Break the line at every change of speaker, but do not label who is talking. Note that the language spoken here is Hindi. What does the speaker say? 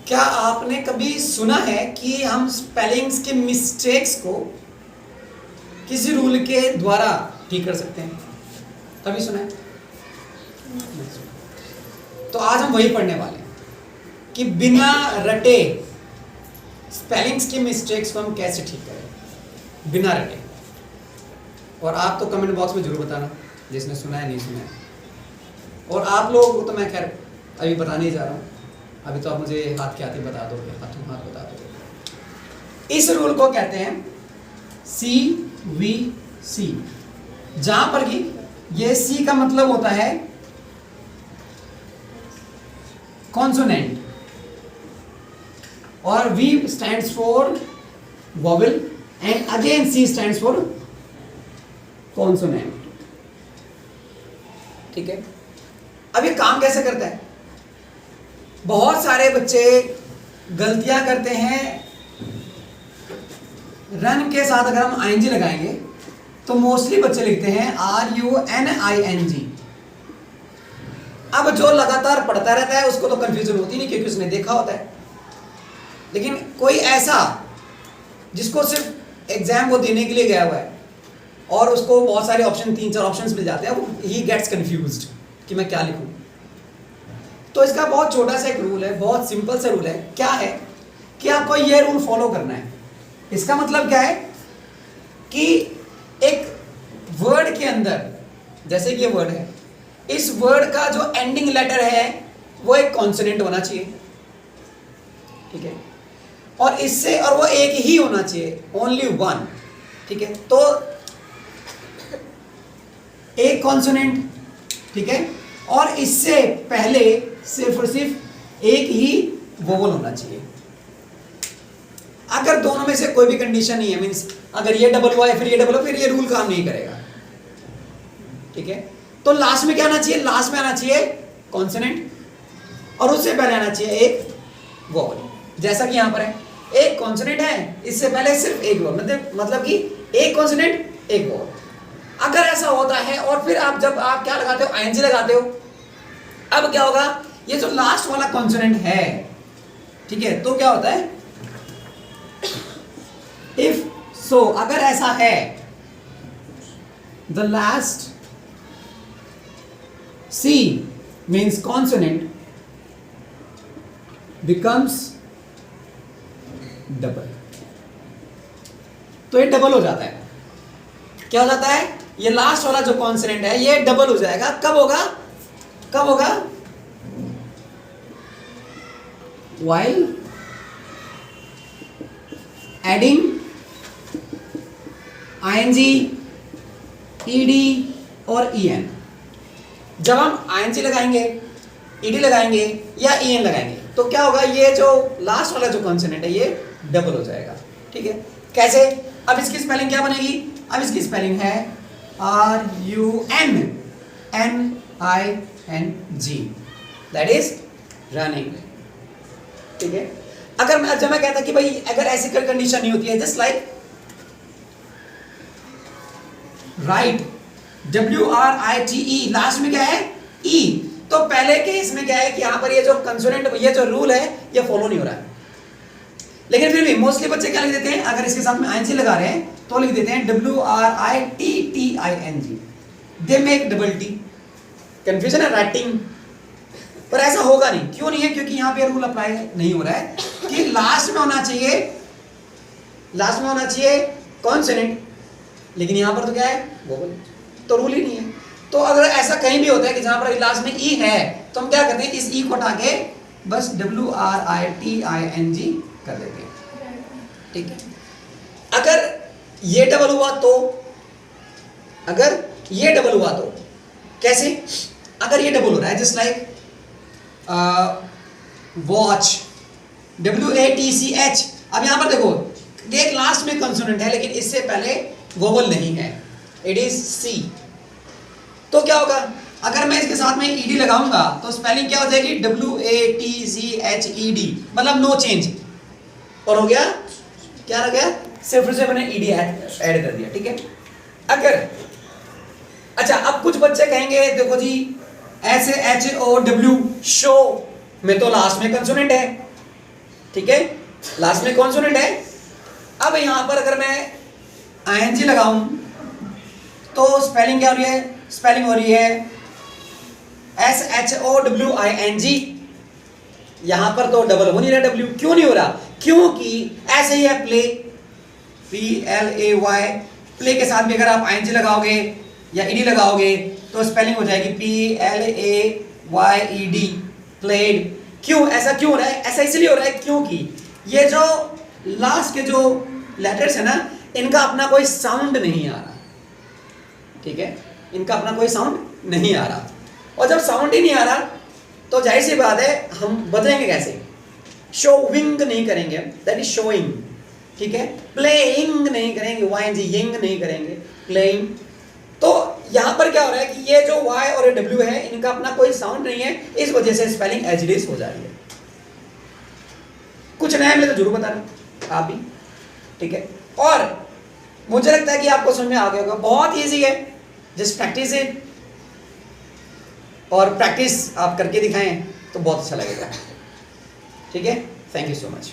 क्या आपने कभी सुना है कि हम स्पेलिंग्स के मिस्टेक्स को किसी रूल के द्वारा ठीक कर सकते हैं? कभी सुना है? नहीं सुना। तो आज हम वही पढ़ने वाले हैं कि बिना रटे स्पेलिंग्स के मिस्टेक्स को हम कैसे ठीक करें बिना रटे। और आप तो कमेंट बॉक्स में जरूर बताना जिसने सुना है नहीं सुना है। और आप लोगों को तो मैं खैर अभी बताने ही जा रहा हूँ, अभी तो आप मुझे हाथ के हाथ बता दोगे, हाथों हाथ बता दोगे। इस रूल को कहते हैं CVC, जहां पर कि ये C का मतलब होता है कॉन्सोनेंट और V stands for vowel and again C stands for consonant। ठीक है, अब ये काम कैसे करता है? बहुत सारे बच्चे गलतियां करते हैं। रन के साथ अगर हम ING लगाएंगे तो मोस्टली बच्चे लिखते हैं RUNING। अब जो लगातार पढ़ता रहता है उसको तो कंफ्यूजन होती नहीं क्योंकि उसने देखा होता है। लेकिन कोई ऐसा जिसको सिर्फ एग्जाम वो देने के लिए गया हुआ है और उसको बहुत सारे ऑप्शन 3-4 ऑप्शंस मिल जाते हैं, वो ही गेट्स कंफ्यूज्ड कि मैं क्या लिखूं। तो इसका बहुत छोटा सा एक रूल है, बहुत सिंपल सा रूल है। क्या है कि आपको ये रूल फॉलो करना है। इसका मतलब क्या है कि एक वर्ड के अंदर, जैसे कि ये वर्ड है, इस वर्ड का जो एंडिंग लेटर है वो एक कॉन्सोनेंट होना चाहिए। ठीक है, और इससे और वो एक ही होना चाहिए, ओनली वन। ठीक है, तो एक कॉन्सोनेंट, ठीक है, और इससे पहले सिर्फ और सिर्फ एक ही वोवल होना चाहिए। अगर दोनों में से कोई भी कंडीशन नहीं है, मींस अगर ये डबल हुआ है फिर ये डबल हुआ, फिर ये रूल काम नहीं करेगा। ठीक है, तो लास्ट में क्या आना चाहिए? लास्ट में आना चाहिए कॉन्सोनेंट और उससे पहले आना चाहिए एक वोवल। जैसा कि यहां पर है, एक कॉन्सोनेंट है, इससे पहले सिर्फ एक वोवल, मतलब कि एक कॉन्सोनेंट एक वोवल। अगर ऐसा होता है और फिर आप जब आप क्या लगाते हो, ING लगाते हो, अब क्या होगा? ये जो लास्ट वाला कॉन्सोनेंट है, ठीक है, तो क्या होता है? इफ सो, अगर ऐसा है, the last C means consonant becomes double। तो ये डबल हो जाता है। क्या हो जाता है? ये लास्ट वाला जो कॉन्सोनेंट है ये डबल हो जाएगा। कब होगा? कब होगा? while adding ING, ED और EN। जब हम ING लगाएंगे, ED लगाएंगे या EN लगाएंगे तो क्या होगा? ये जो लास्ट वाला जो कॉन्सोनेंट है ये डबल हो जाएगा। ठीक है, कैसे? अब इसकी स्पेलिंग क्या बनेगी? अब इसकी स्पेलिंग है RUNNING, दैट इज रनिंग। ठीक है, अगर जब मैं कहता कि भाई अगर ऐसी कोई कंडीशन नहीं होती है, just like right, WRITE, last में क्या है? E। तो पहले केस में क्या है कि यहां पर ये जो कंसोनेंट, ये जो रूल है ये फॉलो नहीं हो रहा है। लेकिन फिर भी मोस्टली बच्चे क्या लिख देते हैं? अगर इसके साथ में ING लगा रहे हैं तो लिख देते हैं WRITTING, they make double T। Confusion है राइटिंग, पर ऐसा होगा नहीं। क्यों नहीं है? क्योंकि यहां पे रूल अप्लाई नहीं हो रहा है कि लास्ट में होना चाहिए, लास्ट में होना चाहिए कॉन्सोनेंट, लेकिन यहां पर तो क्या है? वोवल। तो रूल ही नहीं है। तो अगर ऐसा कहीं भी होता है कि जहां पर लास्ट में E है तो हम क्या करते हैं? इस E को हटा के बस WRITING कर देते हैं। ठीक है, अगर ये डबल हुआ तो, अगर ये डबल हुआ तो कैसे? अगर ये डबल हो रहा है, जस्ट लाइक वॉच, WATCH। अब यहां पर देखो, एक लास्ट में कंसोनेंट है लेकिन इससे पहले वोवल नहीं है, इट इज C। तो क्या होगा? अगर मैं इसके साथ में ED लगाऊंगा तो स्पेलिंग क्या हो जाएगी? WATCHED, मतलब नो चेंज। और हो गया क्या? रह गया? सिर्फ से मैंने ED ऐड कर दिया। ठीक है, अगर अच्छा, अब कुछ बच्चे कहेंगे देखो जी SHOW, शो में तो लास्ट में कंसोनेंट है, ठीक है, लास्ट में कॉन्सोनेंट है। अब यहां पर अगर मैं ING लगाऊं तो स्पेलिंग क्या हो रही है, स्पेलिंग हो रही है SHOWING। यहां पर तो डबल हो नहीं रहा W, क्यों नहीं हो रहा, क्योंकि ऐसे ही है प्ले, PLAY, प्ले के साथ भी अगर आप ING लगाओगे या ED लगाओगे तो स्पेलिंग हो जाएगी PLAYED, प्लेड। क्यों, ऐसा क्यों हो रहा है, ऐसा इसलिए हो रहा है क्योंकि ये जो लास्ट के जो लेटर्स है ना, इनका अपना कोई साउंड नहीं आ रहा, ठीक है, इनका अपना कोई साउंड नहीं आ रहा। और जब साउंड ही नहीं आ रहा तो जाहिर सी बात है हम बदलेंगे कैसे, शोविंग नहीं करेंगे, दैट इज शोइंग, ठीक है, प्लेइंग नहीं करेंगे, YING नहीं करेंगे, प्लेइंग। तो यहां पर क्या हो रहा है कि ये जो Y और ये W है, इनका अपना कोई साउंड नहीं है, इस वजह से स्पेलिंग एज इट इज हो जा रही है। कुछ नया मिले तो जरूर बताना आप भी, ठीक है। और मुझे लगता है कि आपको समझ में आ गया होगा, बहुत ईजी है, जस्ट प्रैक्टिस इट, और प्रैक्टिस आप करके दिखाएं तो बहुत अच्छा लगेगा, ठीक है। Thank you so much.